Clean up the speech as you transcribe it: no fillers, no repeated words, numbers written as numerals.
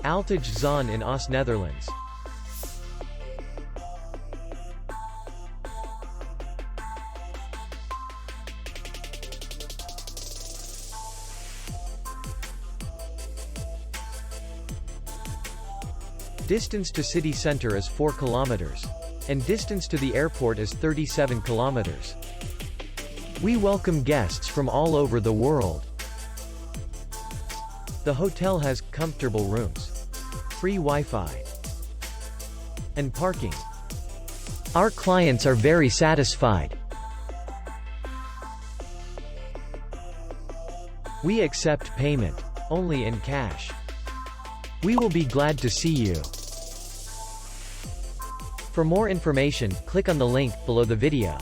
Altijd Zon in Oost Netherlands. Distance to city center is 4 kilometers. And distance to the airport is 37 kilometers. We welcome guests from all over the world. The hotel has comfortable rooms, free Wi-Fi, and parking. Our clients are very satisfied. We accept payment only in cash. We will be glad to see you. For more information, click on the link below the video.